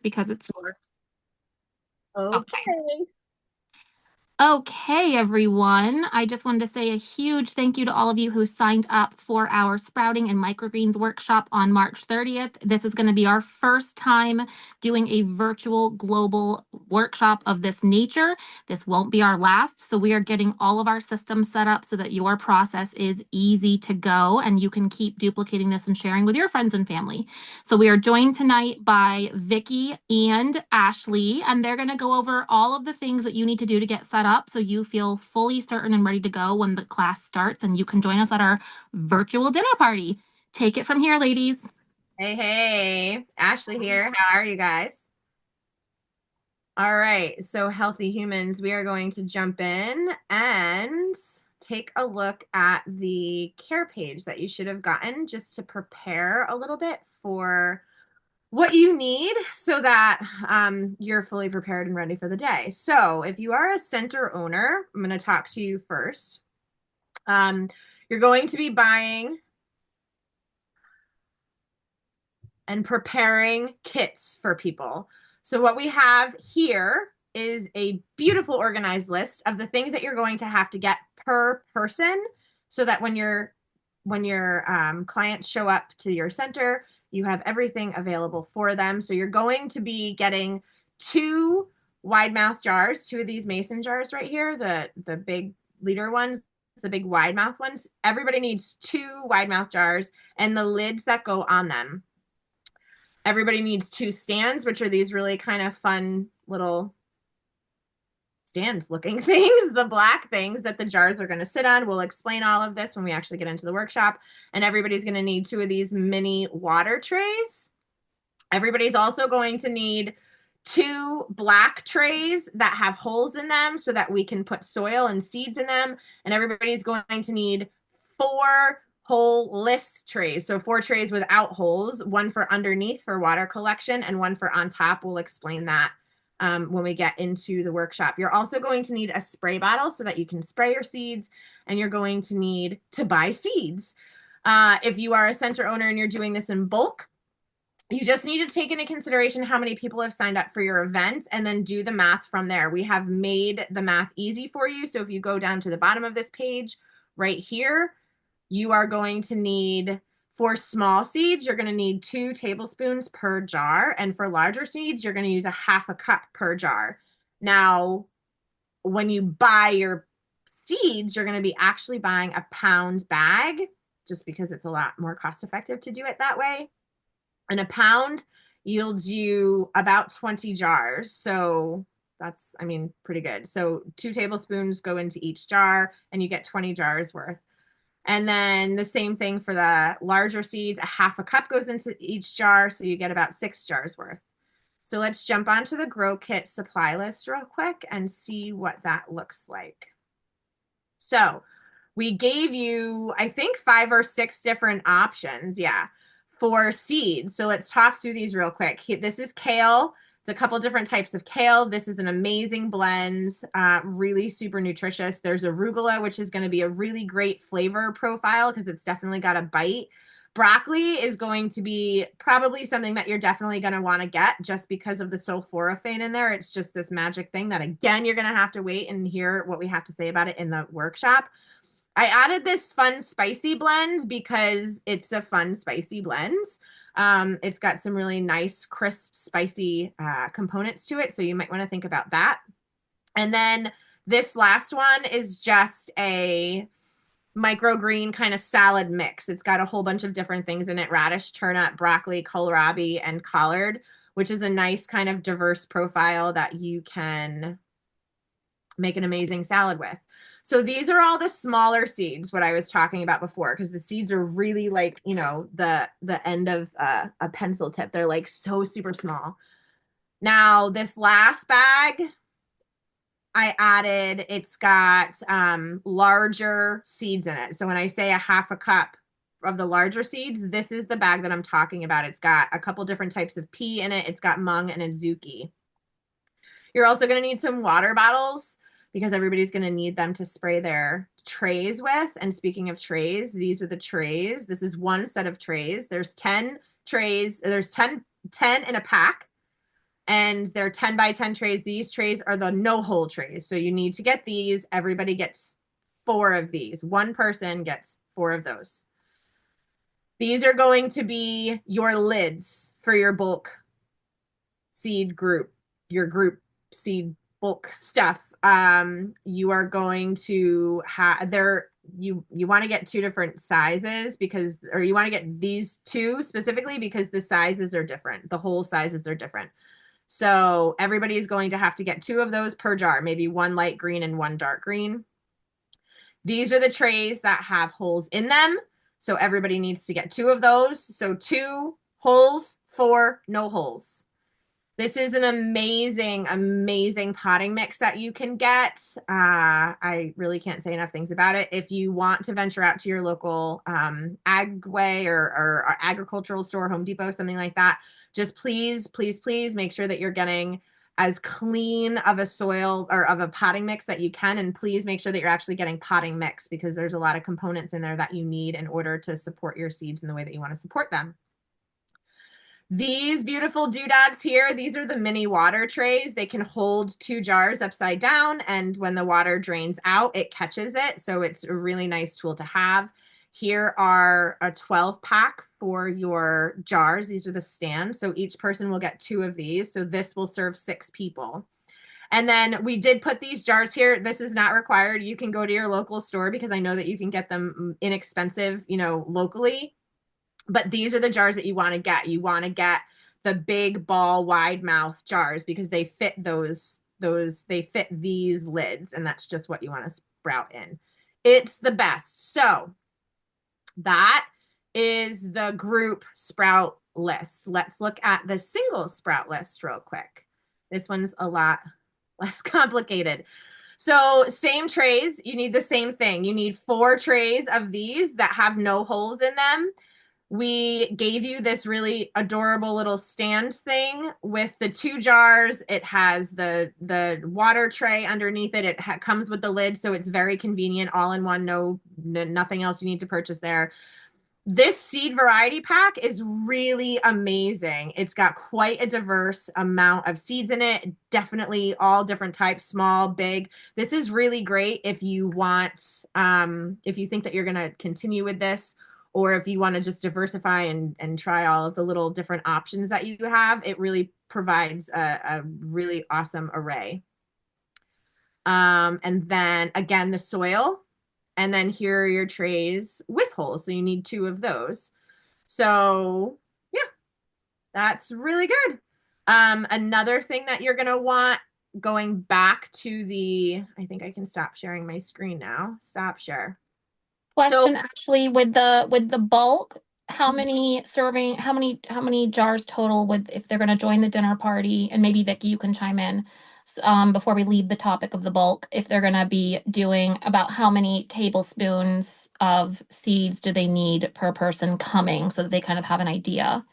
because it's yours. Okay. Okay. Okay, everyone. I just wanted to say a huge thank you to all of you who signed up for our sprouting and microgreens workshop on March 30th. This is going to be our first time doing a virtual global workshop of this nature. This won't be our last. So we are getting all of our systems set up so that your process is easy to go and you can keep duplicating this and sharing with your friends and family. So we are joined tonight by Vicky and Ashley, and they're going to go over all of the things that you need to do to get set up so you feel fully certain and ready to go when the class starts, and you can join us at our virtual dinner party. Take it from here, ladies. Hey, hey, Ashley here. How are you guys? All right, so healthy humans, we are going to jump in and take a look at the care page that you should have gotten just to prepare a little bit for what you need so that you're fully prepared and ready for the day. So, if you are a center owner, I'm going to talk to you first. Um, you're going to be buying and preparing kits for people. So what we have here is a beautiful organized list of the things that you're going to have to get per person so that when your clients show up to your center, you have everything available for them. So you're going to be getting two wide mouth jars, two of these mason jars right here, the big liter ones, the big wide mouth ones. Everybody needs two wide mouth jars and the lids that go on them. Everybody needs two stands, which are these really kind of fun little stand looking things, the black things that the jars are going to sit on. We'll explain all of this when we actually get into the workshop. And everybody's going to need two of these mini water trays. Everybody's also going to need two black trays that have holes in them so that we can put soil and seeds in them. And everybody's going to need four hole-less trays. So four trays without holes, one for underneath for water collection and one for on top. We'll explain that when we get into the workshop. You're also going to need a spray bottle so that you can spray your seeds, and you're going to need to buy seeds. If you are a center owner and you're doing this in bulk, you just need to take into consideration how many people have signed up for your event and then do the math from there. We have made the math easy for you. So if you go down to the bottom of this page right here, you are going to need, for small seeds, you're going to need 2 tablespoons per jar. And for larger seeds, you're going to use a half a cup per jar. Now, when you buy your seeds, you're going to be actually buying a pound bag just because it's a lot more cost effective to do it that way. And a pound yields you about 20 jars. So that's, I mean, pretty good. So 2 tablespoons go into each jar and you get 20 jars worth. And then the same thing for the larger seeds, a half a cup goes into each jar. So you get about 6 jars worth. So let's jump onto the Grow Kit supply list real quick and see what that looks like. So we gave you, I think, 5 or 6 different options. Yeah, for seeds. So let's talk through these real quick. This is kale. It's a couple different types of kale. This is an amazing blend, really super nutritious. There's arugula, which is going to be a really great flavor profile because it's definitely got a bite. Broccoli is going to be probably something that you're definitely going to want to get just because of the sulforaphane in there. It's just this magic thing that, again, you're going to have to wait and hear what we have to say about it in the workshop. I added this fun spicy blend because it's a fun spicy blend. It's got some really nice, crisp, spicy components to it. So you might want to think about that. And then this last one is just a microgreen kind of salad mix. It's got a whole bunch of different things in it: radish, turnip, broccoli, kohlrabi, and collard, which is a nice kind of diverse profile that you can make an amazing salad with. So these are all the smaller seeds, what I was talking about before, because the seeds are really like, you know, the end of a pencil tip. They're like so super small. Now, this last bag I added, it's got larger seeds in it. So when I say a half a cup of the larger seeds, this is the bag that I'm talking about. It's got a couple different types of pea in it. It's got mung and adzuki. You're also going to need some water bottles because everybody's going to need them to spray their trays with. And speaking of trays, these are the trays. This is one set of trays. There's 10 trays. There's 10 in a pack. and they're 10 by 10 trays. These trays are the no hole trays. So you need to get these. Everybody gets 4 of these. One person gets 4 of those. These are going to be your lids for your bulk seed group, your group seed bulk stuff. You are going to have there you want to get 2 different sizes because, or you want to get these 2 specifically because the sizes are different. The hole sizes are different. So everybody is going to have to get 2 of those per jar, maybe 1 light green and 1 dark green. These are the trays that have holes in them. So everybody needs to get 2 of those. So 2 holes, 4 no holes. This is an amazing, amazing potting mix that you can get. I really can't say enough things about it. If you want to venture out to your local Agway or agricultural store, Home Depot, something like that, just please, please, please make sure that you're getting as clean of a soil or of a potting mix that you can. And please make sure that you're actually getting potting mix because there's a lot of components in there that you need in order to support your seeds in the way that you want to support them. These beautiful doodads here, these are the mini water trays. They can hold 2 jars upside down, and when the water drains out, it catches it. So it's a really nice tool to have. Here are a 12-pack for your jars. These are the stands. So each person will get 2 of these. So this will serve 6 people. And then we did put these jars here. This is not required. You can go to your local store because I know that you can get them inexpensive, locally. But these are the jars that you want to get. You want to get the big ball wide mouth jars because they fit they fit these lids, and that's just what you want to sprout in. It's the best. So that is the group sprout list. Let's look at the single sprout list real quick. This one's a lot less complicated. So same trays, you need the same thing. You need 4 trays of these that have no holes in them. We gave you this really adorable little stand thing with the 2 jars. It has the water tray underneath it. It comes with the lid, so it's very convenient, all in one. Nothing else you need to purchase there. This seed variety pack is really amazing. It's got quite a diverse amount of seeds in it. Definitely all different types, small, big. This is really great if you want, if you think that you're going to continue with this, or if you want to just diversify and try all of the little different options that you have. It really provides a really awesome array. And then again, the soil. And then here are your trays with holes. So you need 2 of those. So yeah, that's really good. Another thing that you're going to want, going back to I think I can stop sharing my screen now. Stop share. Question, actually, with the bulk, how many jars total if they're going to join the dinner party? And maybe Vicky, you can chime in before we leave the topic of the bulk. If they're going to be doing, about how many tablespoons of seeds do they need per person coming, so that they kind of have an idea?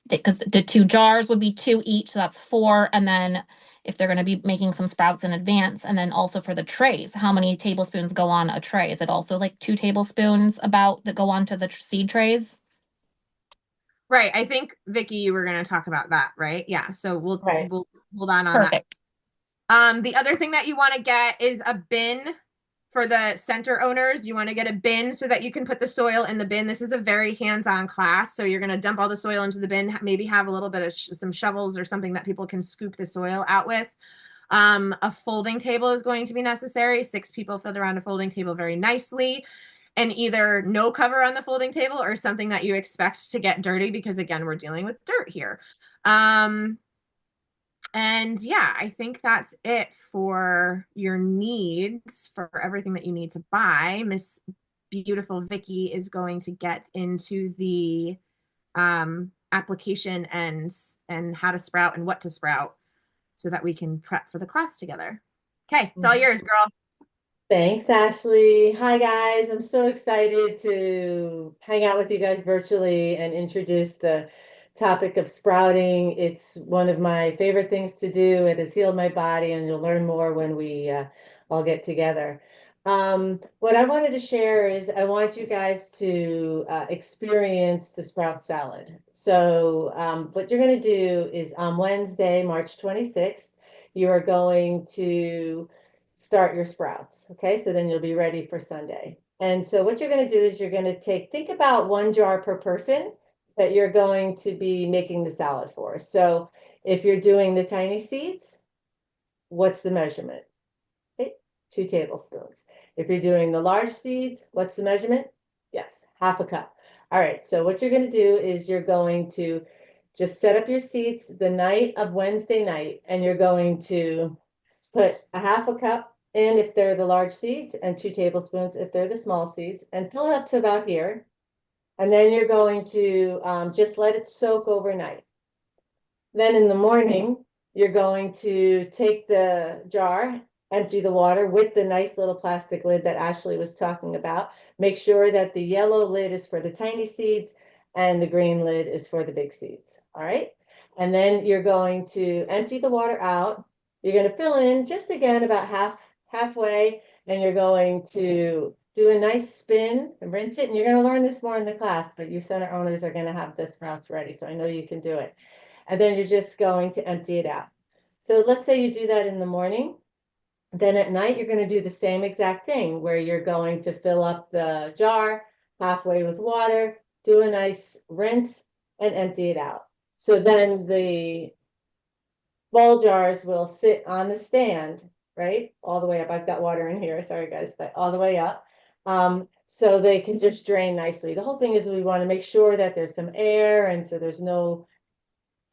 Because the 2 jars would be 2 each, so that's 4, and then if they're going to be making some sprouts in advance, and then also for the trays, how many tablespoons go on a tray? Is it also like 2 tablespoons about that go onto the seed trays? Right. I think Vicky, you were going to talk about that, right? Yeah. So we'll hold on Perfect. that. The other thing that you want to get is a bin for the center owners. You want to get a bin so that you can put the soil in the bin. This is a very hands-on class. So you're going to dump all the soil into the bin, maybe have a little bit of some shovels or something that people can scoop the soil out with. A folding table is going to be necessary. 6 people fit around a folding table very nicely. And either no cover on the folding table or something that you expect to get dirty because, again, we're dealing with dirt here. And yeah, I think that's it for your needs, for everything that you need to buy. Miss Beautiful Vicky is going to get into the application and how to sprout and what to sprout so that we can prep for the class together. Okay, it's all yours, girl. Thanks, Ashley. Hi, guys. I'm so excited to hang out with you guys virtually and introduce the topic of sprouting. It's one of my favorite things to do. It has healed my body, and you'll learn more when we all get together. What I wanted to share is I want you guys to experience the sprout salad. So, what you're going to do is on Wednesday, March 26th, you are going to start your sprouts. Okay, so then you'll be ready for Sunday. And so, what you're going to do is you're going to think about 1 jar per person that you're going to be making the salad for. So, if you're doing the tiny seeds, what's the measurement? Okay, 2 tablespoons. If you're doing the large seeds, what's the measurement? Yes, half a cup. All right, so what you're going to do is you're going to just set up your seeds the night of Wednesday night, and you're going to put a half a cup in if they're the large seeds and 2 tablespoons if they're the small seeds, and fill it up to about here. And then you're going to just let it soak overnight. Then in the morning, you're going to take the jar, empty the water with the nice little plastic lid that Ashley was talking about. Make sure that the yellow lid is for the tiny seeds and the green lid is for the big seeds. All right. And then you're going to empty the water out. You're going to fill in just again about halfway, and you're going to do a nice spin and rinse it. And you're going to learn this more in the class, but you center owners are going to have the sprouts ready. So I know you can do it. And then you're just going to empty it out. So let's say you do that in the morning. Then at night, you're going to do the same exact thing where you're going to fill up the jar halfway with water, do a nice rinse, and empty it out. So then the bowl jars will sit on the stand, right? All the way up. I've got water in here. Sorry, guys, but all the way up. So they can just drain nicely. The whole thing is we want to make sure that there's some air, and so there's no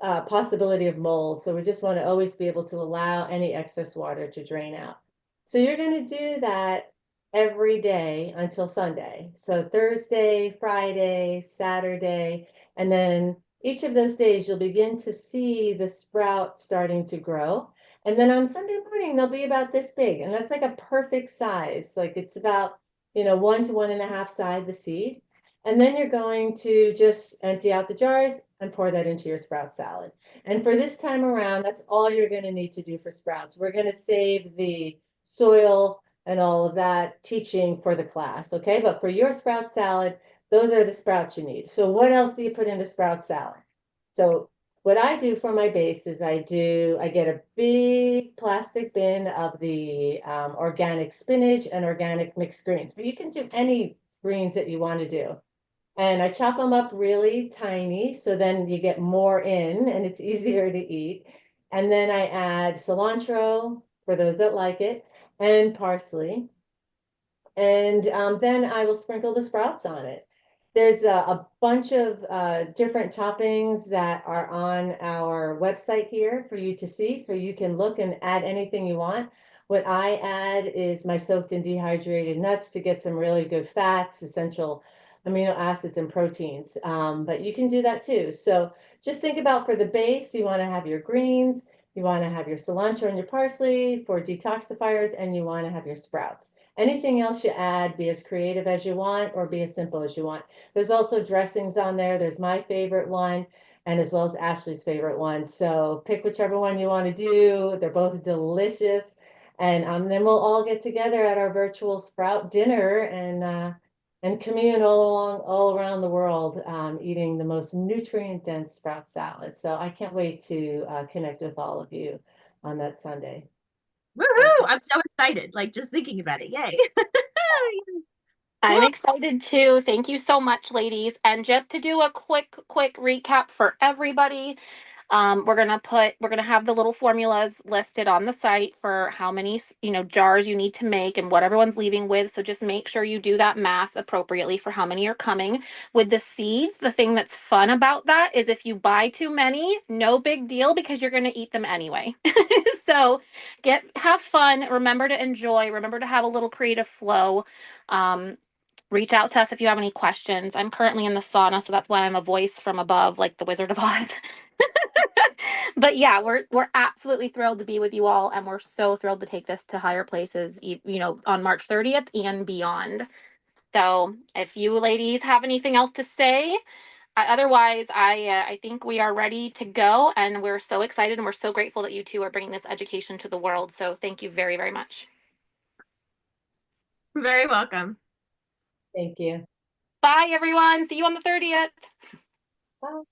possibility of mold. So we just want to always be able to allow any excess water to drain out. So you're going to do that every day until Sunday. So Thursday, Friday, Saturday, and then each of those days you'll begin to see the sprout starting to grow. And then on Sunday morning, they'll be about this big. And that's like a perfect size. Like it's about, 1 to 1.5 size the seed. And then you're going to just empty out the jars and pour that into your sprout salad. And for this time around, that's all you're going to need to do for sprouts. We're going to save the soil and all of that teaching for the class, okay? But for your sprout salad, those are the sprouts you need. So what else do you put into sprout salad? So what I do for my base is I get a big plastic bin of the organic spinach and organic mixed greens, but you can do any greens that you want to do. And I chop them up really tiny so then you get more in and it's easier to eat. And then I add cilantro for those that like it and parsley. And then I will sprinkle the sprouts on it. There's a bunch of different toppings that are on our website here for you to see, so you can look and add anything you want. What I add is my soaked and dehydrated nuts to get some really good fats, essential amino acids, and proteins. But you can do that too. So just think about for the base, you want to have your greens, you want to have your cilantro and your parsley for detoxifiers, and you want to have your sprouts. Anything else you add, be as creative as you want or be as simple as you want. There's also dressings on there. There's my favorite one and as well as Ashley's favorite one. So pick whichever one you want to do. They're both delicious. And then we'll all get together at our virtual sprout dinner and commune all around the world, eating the most nutrient dense sprout salad. So I can't wait to connect with all of you on that Sunday. Woohoo! I'm so excited. Like just thinking about it. Yay. I'm excited too. Thank you so much, ladies. And just to do a quick recap for everybody, we're gonna have the little formulas listed on the site for how many jars you need to make and what everyone's leaving with. So just make sure you do that math appropriately for how many are coming. With the seeds, the thing that's fun about that is if you buy too many, no big deal because you're gonna eat them anyway. So have fun. Remember to enjoy. Remember to have a little creative flow. Reach out to us if you have any questions. I'm currently in the sauna, so that's why I'm a voice from above, like the Wizard of Oz. But yeah, we're absolutely thrilled to be with you all, and we're so thrilled to take this to higher places, on March 30th and beyond. So if you ladies have anything else to say, otherwise, I think we are ready to go, and we're so excited and we're so grateful that you two are bringing this education to the world. So thank you very, very much. Very welcome. Thank you. Bye, everyone. See you on the 30th. Bye.